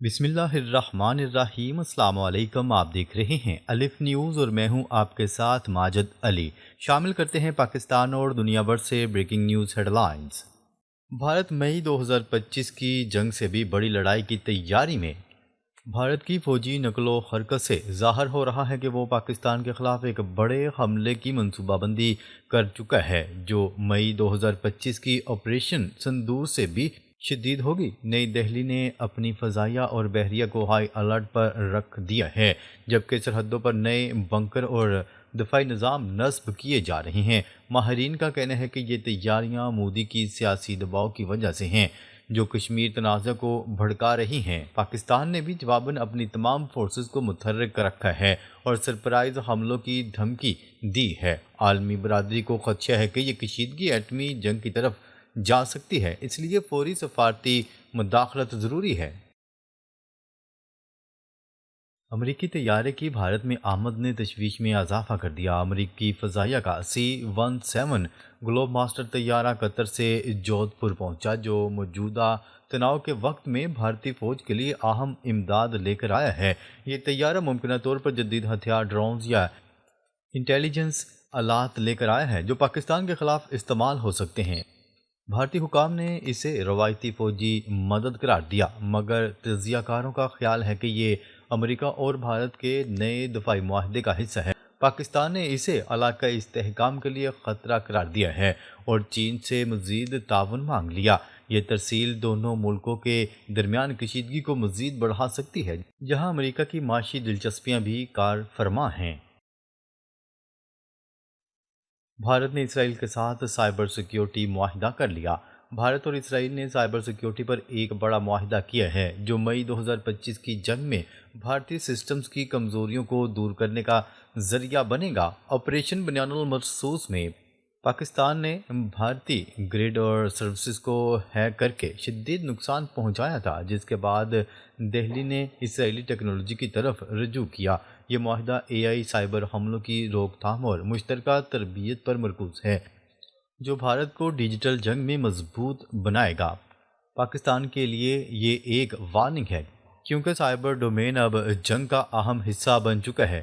بسم اللہ الرحمن الرحیم۔ السلام علیکم، آپ دیکھ رہے ہیں الف نیوز اور میں ہوں آپ کے ساتھ ماجد علی۔ شامل کرتے ہیں پاکستان اور دنیا بھر سے breaking news headlines. Bharat مئی 2025 کی جنگ سے بھی بڑی لڑائی کی تیاری میں۔ بھارت کی فوجی نقل و حرکت سے ظاہر ہو رہا ہے کہ وہ پاکستان کے خلاف ایک بڑے حملے کی منصوبہ بندی کر چکا ہے، جو مئی 2025 کی آپریشن سندور سے بھی شدید ہوگی۔ نئی دہلی نے اپنی فضائیہ اور بحریہ کو ہائی الرٹ پر رکھ دیا ہے، جبکہ سرحدوں پر نئے بنکر اور دفاعی نظام نصب کیے جا رہے ہیں۔ ماہرین کا کہنا ہے کہ یہ تیاریاں مودی کی سیاسی دباؤ کی وجہ سے ہیں، جو کشمیر تنازع کو بھڑکا رہی ہیں۔ پاکستان نے بھی جواباً اپنی تمام فورسز کو متحرک کر رکھا ہے اور سرپرائز حملوں کی دھمکی دی ہے۔ عالمی برادری کو خدشہ ہے کہ یہ کشیدگی ایٹمی جنگ کی طرف جا سکتی ہے، اس لیے فوری سفارتی مداخلت ضروری ہے۔ امریکی طیارے کی بھارت میں آمد نے تشویش میں اضافہ کر دیا۔ امریکی فضائیہ کا C-17 گلوب ماسٹر طیارہ قطر سے جودھ پور پہنچا، جو موجودہ تناؤ کے وقت میں بھارتی فوج کے لیے اہم امداد لے کر آیا ہے۔ یہ طیارہ ممکنہ طور پر جدید ہتھیار، ڈرونز یا انٹیلیجنس آلات لے کر آیا ہے، جو پاکستان کے خلاف استعمال ہو سکتے ہیں۔ بھارتی حکام نے اسے روایتی فوجی مدد قرار دیا، مگر تجزیہ کاروں کا خیال ہے کہ یہ امریکہ اور بھارت کے نئے دفاعی معاہدے کا حصہ ہے۔ پاکستان نے اسے علاقائی استحکام کے لیے خطرہ قرار دیا ہے اور چین سے مزید تعاون مانگ لیا۔ یہ ترسیل دونوں ملکوں کے درمیان کشیدگی کو مزید بڑھا سکتی ہے، جہاں امریکہ کی معاشی دلچسپیاں بھی کار فرما ہیں۔ بھارت نے اسرائیل کے ساتھ سائبر سیکیورٹی معاہدہ کر لیا۔ بھارت اور اسرائیل نے سائبر سیکیورٹی پر ایک بڑا معاہدہ کیا ہے، جو مئی 2025 کی جنگ میں بھارتی سسٹمز کی کمزوریوں کو دور کرنے کا ذریعہ بنے گا۔ آپریشن بنیان المرصوص میں پاکستان نے بھارتی گرڈ اور سروسز کو ہیک کر کے شدید نقصان پہنچایا تھا، جس کے بعد دہلی نے اسرائیلی ٹیکنالوجی کی طرف رجوع کیا۔ یہ معاہدہ AI سائبر حملوں کی روک تھام اور مشترکہ تربیت پر مرکوز ہے، جو بھارت کو ڈیجیٹل جنگ میں مضبوط بنائے گا۔ پاکستان کے لیے یہ ایک وارننگ ہے، کیونکہ سائبر ڈومین اب جنگ کا اہم حصہ بن چکا ہے۔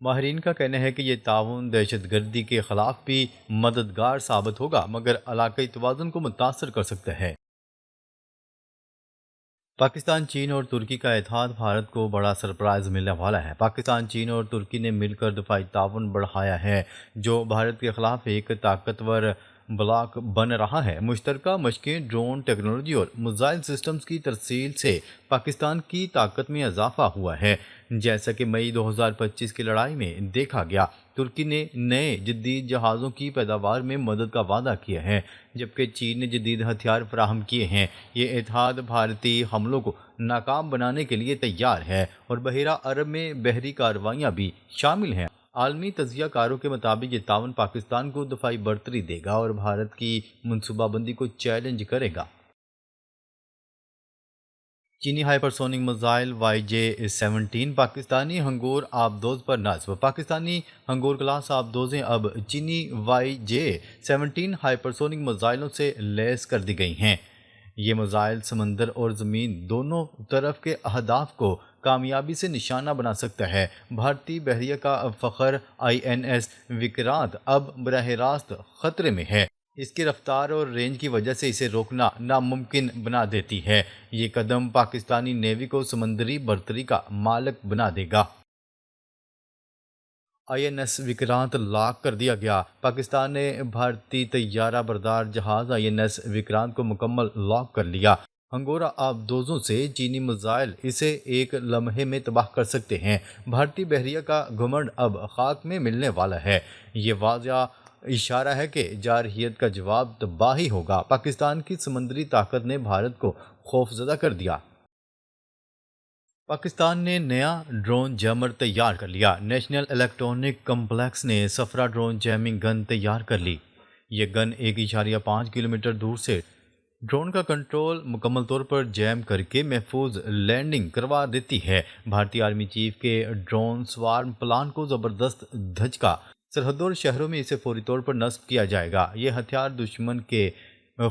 ماہرین کا کہنا ہے کہ یہ تعاون دہشت گردی کے خلاف بھی مددگار ثابت ہوگا، مگر علاقائی توازن کو متاثر کر سکتا ہے۔ پاکستان، چین اور ترکی کا اتحاد بھارت کو بڑا سرپرائز ملنے والا ہے۔ پاکستان، چین اور ترکی نے مل کر دفاعی تعاون بڑھایا ہے، جو بھارت کے خلاف ایک طاقتور بلاک بن رہا ہے۔ مشترکہ مشقیں، ڈرون ٹیکنالوجی اور میزائل سسٹمز کی ترسیل سے پاکستان کی طاقت میں اضافہ ہوا ہے، جیسا کہ مئی 2025 کی لڑائی میں دیکھا گیا۔ ترکی نے نئے جدید جہازوں کی پیداوار میں مدد کا وعدہ کیا ہے، جبکہ چین نے جدید ہتھیار فراہم کیے ہیں۔ یہ اتحاد بھارتی حملوں کو ناکام بنانے کے لیے تیار ہے اور بحیرہ عرب میں بحری کارروائیاں بھی شامل ہیں۔ عالمی تجزیہ کاروں کے مطابق یہ تعاون پاکستان کو دفاعی برتری دے گا اور بھارت کی منصوبہ بندی کو چیلنج کرے گا۔ چینی ہائپرسونک میزائل YJ-17 پاکستانی ہنگور آبدوز پر نصب۔ پاکستانی ہنگور کلاس آبدوزیں اب چینی YJ-17 ہائپرسونک میزائلوں سے لیس کر دی گئی ہیں۔ یہ میزائل سمندر اور زمین دونوں طرف کے اہداف کو کامیابی سے نشانہ بنا سکتا ہے۔ بھارتی بحریہ کا فخر INS وکرانت اب براہ راست خطرے میں ہے۔ اس کی رفتار اور رینج کی وجہ سے اسے روکنا ناممکن بنا دیتی ہے۔ یہ قدم پاکستانی نیوی کو سمندری برتری کا مالک بنا دے گا۔ INS وکرانت لاک کر دیا گیا۔ پاکستان نے بھارتی طیارہ بردار جہاز INS وکرانت کو مکمل لاک کر لیا۔ ہنگور آبدوزوں سے چینی میزائل اسے ایک لمحے میں تباہ کر سکتے ہیں۔ بھارتی بحریہ کا گھمنڈ اب خاک میں ملنے والا ہے۔ یہ واضح اشارہ ہے کہ جارحیت کا جواب تباہی ہوگا۔ پاکستان کی سمندری طاقت نے بھارت کو خوفزدہ کر دیا۔ پاکستان نے نیا ڈرون جیمر تیار کر لیا۔ نیشنل الیکٹرانک کمپلیکس نے صفرا ڈرون جیمنگ گن تیار کر لی۔ یہ گن 1.5 کلومیٹر دور سے ڈرون کا کنٹرول مکمل طور پر جیم کر کے محفوظ لینڈنگ کروا دیتی ہے۔ بھارتی آرمی چیف کے ڈرون سوارم پلان کو زبردست دھچکا۔ سرحدوں اور شہروں میں اسے فوری طور پر نصب کیا جائے گا۔ یہ ہتھیار دشمن کے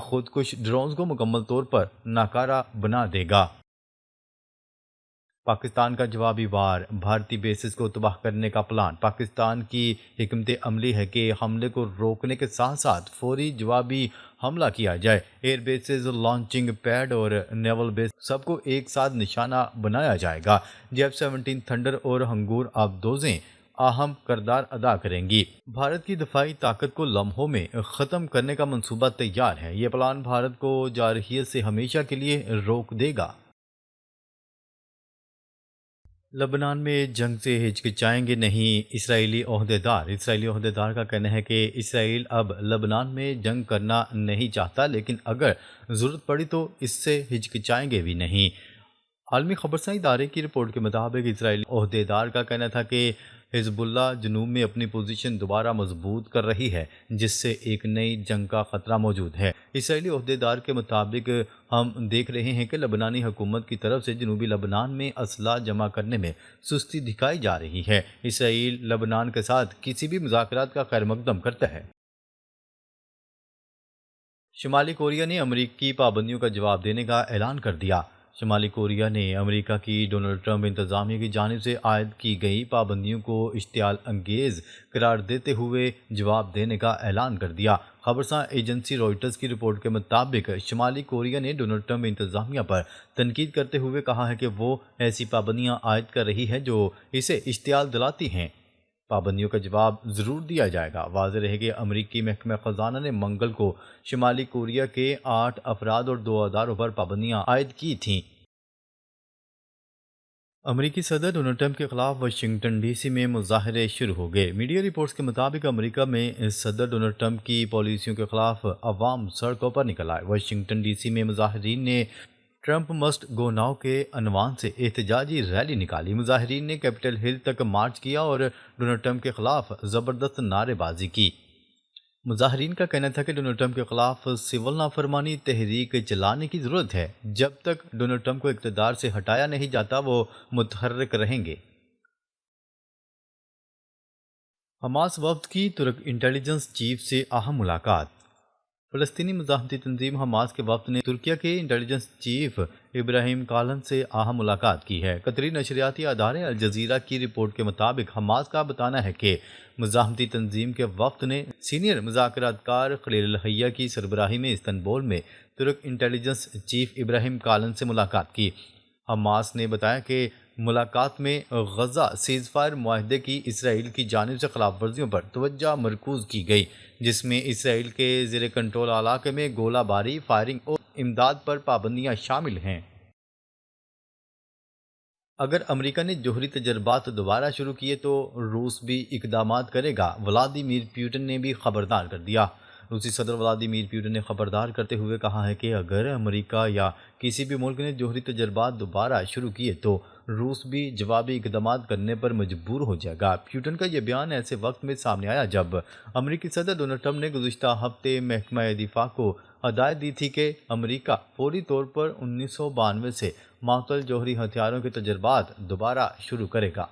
خودکش ڈرونز کو مکمل طور پر ناکارہ بنا دے گا۔ پاکستان کا جوابی وار، بھارتی بیسز کو تباہ کرنے کا پلان۔ پاکستان کی حکمت عملی ہے کہ حملے کو روکنے کے ساتھ ساتھ فوری جوابی حملہ کیا جائے۔ ایئر بیسز، لانچنگ پیڈ اور نیول بیس سب کو ایک ساتھ نشانہ بنایا جائے گا۔ F-17 تھنڈر اور ہنگور آبدوزیں اہم کردار ادا کریں گی۔ بھارت کی دفاعی طاقت کو لمحوں میں ختم کرنے کا منصوبہ تیار ہے۔ یہ پلان بھارت کو جارحیت سے ہمیشہ کے لیے روک دے گا۔ لبنان میں جنگ سے ہچکچائیں گے نہیں اسرائیلی عہدیدار کا کہنا ہے کہ اسرائیل اب لبنان میں جنگ کرنا نہیں چاہتا، لیکن اگر ضرورت پڑی تو اس سے ہچکچائیں گے بھی نہیں۔ عالمی خبرساں ادارے کی رپورٹ کے مطابق اسرائیلی عہدیدار کا کہنا تھا کہ حزب اللہ جنوب میں اپنی پوزیشن دوبارہ مضبوط کر رہی ہے، جس سے ایک نئی جنگ کا خطرہ موجود ہے۔ اسرائیلی عہدیدار کے مطابق ہم دیکھ رہے ہیں کہ لبنانی حکومت کی طرف سے جنوبی لبنان میں اسلحہ جمع کرنے میں سستی دکھائی جا رہی ہے۔ اسرائیل لبنان کے ساتھ کسی بھی مذاکرات کا خیر مقدم کرتا ہے۔ شمالی کوریا نے امریکی پابندیوں کا جواب دینے کا اعلان کر دیا۔ شمالی کوریا نے امریکہ کی ڈونلڈ ٹرمپ انتظامیہ کی جانب سے عائد کی گئی پابندیوں کو اشتعال انگیز قرار دیتے ہوئے جواب دینے کا اعلان کر دیا۔ خبرساں ایجنسی روئٹرز کی رپورٹ کے مطابق شمالی کوریا نے ڈونلڈ ٹرمپ انتظامیہ پر تنقید کرتے ہوئے کہا ہے کہ وہ ایسی پابندیاں عائد کر رہی ہے جو اسے اشتعال دلاتی ہیں۔ پابندیوں کا جواب ضرور دیا جائے گا۔ واضح رہے کہ امریکی محکمہ خزانہ نے منگل کو شمالی کوریا کے 8 افراد اور 2 اداروں پر پابندیاں عائد کی تھیں۔ امریکی صدر ڈونلڈ ٹرمپ کے خلاف واشنگٹن ڈی سی میں مظاہرے شروع ہو گئے۔ میڈیا رپورٹس کے مطابق امریکہ میں صدر ڈونلڈ ٹرمپ کی پالیسیوں کے خلاف عوام سڑکوں پر نکل آئے۔ واشنگٹن ڈی سی میں مظاہرین نے ٹرمپ مسٹ گو ناؤ کے عنوان سے احتجاجی ریلی نکالی۔ مظاہرین نے کیپٹل ہل تک مارچ کیا اور ڈونلڈ ٹرمپ کے خلاف زبردست نعرے بازی کی۔ مظاہرین کا کہنا تھا کہ ڈونلڈ ٹرمپ کے خلاف سول نافرمانی تحریک چلانے کی ضرورت ہے۔ جب تک ڈونلڈ ٹرمپ کو اقتدار سے ہٹایا نہیں جاتا وہ متحرک رہیں گے۔ حماس وفد کی ترک انٹیلیجنس چیف سے اہم ملاقات۔ فلسطینی مزاحمتی تنظیم حماس کے وفد نے ترکیہ کے انٹیلیجنس چیف ابراہیم کالن سے اہم ملاقات کی ہے۔ قطری نشریاتی ادارے الجزیرہ کی رپورٹ کے مطابق حماس کا بتانا ہے کہ مزاحمتی تنظیم کے وفد نے سینئر مذاکرات کار خلیل الحیہ کی سربراہی میں استنبول میں ترک انٹیلیجنس چیف ابراہیم کالن سے ملاقات کی۔ حماس نے بتایا کہ ملاقات میں غزہ سیز فائر معاہدے کی اسرائیل کی جانب سے خلاف ورزیوں پر توجہ مرکوز کی گئی، جس میں اسرائیل کے زیر کنٹرول علاقے میں گولہ باری، فائرنگ اور امداد پر پابندیاں شامل ہیں۔ اگر امریکہ نے جوہری تجربات دوبارہ شروع کیے تو روس بھی اقدامات کرے گا، ولادیمیر پیوٹن نے بھی خبردار کر دیا۔ روسی صدر ولادیمیر پیوٹن نے خبردار کرتے ہوئے کہا ہے کہ اگر امریکہ یا کسی بھی ملک نے جوہری تجربات دوبارہ شروع کیے تو روس بھی جوابی اقدامات کرنے پر مجبور ہو جائے گا۔ پیوٹن کا یہ بیان ایسے وقت میں سامنے آیا جب امریکی صدر ڈونلڈ ٹرمپ نے گزشتہ ہفتے محکمہ دفاع کو ہدایت دی تھی کہ امریکہ فوری طور پر 1992 سے معطل جوہری ہتھیاروں کے تجربات دوبارہ شروع کرے گا۔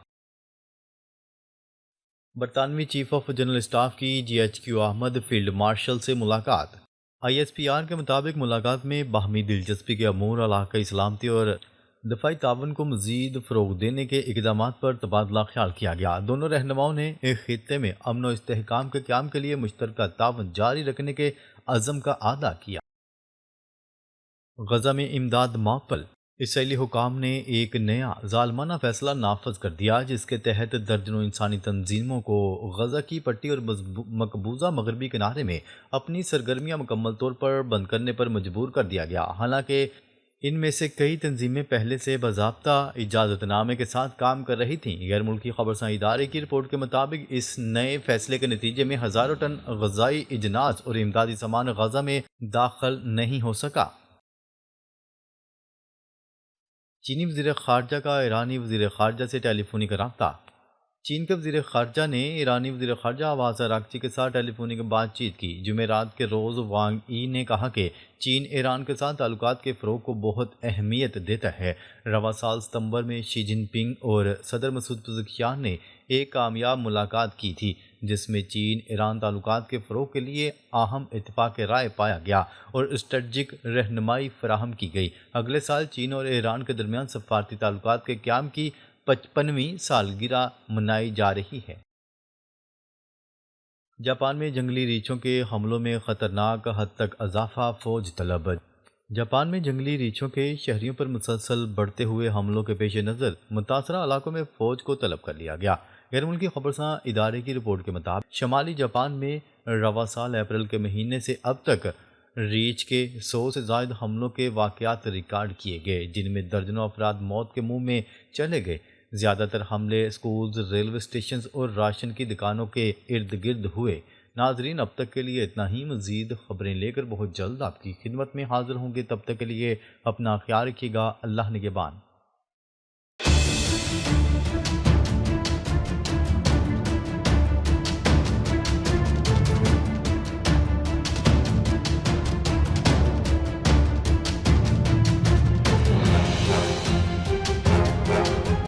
برطانوی چیف آف جنرل اسٹاف کی GHQ احمد فیلڈ مارشل سے ملاقات۔ ISPR کے مطابق ملاقات میں باہمی دلچسپی کے امور، علاقائی سلامتی اور دفاعی تعاون کو مزید فروغ دینے کے اقدامات پر تبادلہ خیال کیا گیا۔ دونوں رہنماؤں نے ایک خطے میں امن و استحکام کے قیام کے لیے مشترکہ تعاون جاری رکھنے کے عزم کا اعادہ کیا۔ غزہ میں امداد معطل۔ اسرائیلی حکام نے ایک نیا ظالمانہ فیصلہ نافذ کر دیا جس کے تحت درجنوں انسانی تنظیموں کو غزہ کی پٹی اور مقبوضہ مغربی کنارے میں اپنی سرگرمیاں مکمل طور پر بند کرنے پر مجبور کر دیا گیا۔ حالانکہ ان میں سے کئی تنظیمیں پہلے سے باضابطہ اجازت نامے کے ساتھ کام کر رہی تھیں۔ غیر ملکی خبرساں ادارے کی رپورٹ کے مطابق اس نئے فیصلے کے نتیجے میں ہزاروں ٹن غذائی اجناس اور امدادی سامان غزہ میں داخل نہیں ہو سکا۔ چینی وزیر خارجہ کا ایرانی وزیر خارجہ سے ٹیلی فونک رابطہ۔ چین کے وزیر خارجہ نے ایرانی وزیر خارجہ عباس اراغچی کے ساتھ ٹیلی فونک بات چیت کی۔ جمعرات کے روز وانگ ای نے کہا کہ چین ایران کے ساتھ تعلقات کے فروغ کو بہت اہمیت دیتا ہے۔ رواں سال ستمبر میں شی جن پنگ اور صدر مسعود پزشکیان نے ایک کامیاب ملاقات کی تھی جس میں چین ایران تعلقات کے فروغ کے لیے اہم اتفاق رائے پایا گیا اور اسٹریٹجک رہنمائی فراہم کی گئی۔ اگلے سال چین اور ایران کے درمیان سفارتی تعلقات کے قیام کی 55ویں سالگرہ منائی جا رہی ہے۔ جاپان میں جنگلی ریچھوں کے حملوں میں خطرناک حد تک اضافہ، فوج طلب۔ جاپان میں جنگلی ریچھوں کے شہریوں پر مسلسل بڑھتے ہوئے حملوں کے پیش نظر متاثرہ علاقوں میں فوج کو طلب کر لیا گیا۔ غیر ملکی خبرساں ادارے کی رپورٹ کے مطابق شمالی جاپان میں رواں سال اپریل کے مہینے سے اب تک ریچھ کے 100 سے زائد حملوں کے واقعات ریکارڈ کیے گئے، جن میں درجنوں افراد موت کے منہ میں چلے گئے۔ زیادہ تر حملے اسکولز، ریلوے اسٹیشنز اور راشن کی دکانوں کے ارد گرد ہوئے۔ ناظرین، اب تک کے لیے اتنا ہی۔ مزید خبریں لے کر بہت جلد آپ کی خدمت میں حاضر ہوں گے۔ تب تک کے لیے اپنا خیال رکھیے گا۔ اللہ نگہبان۔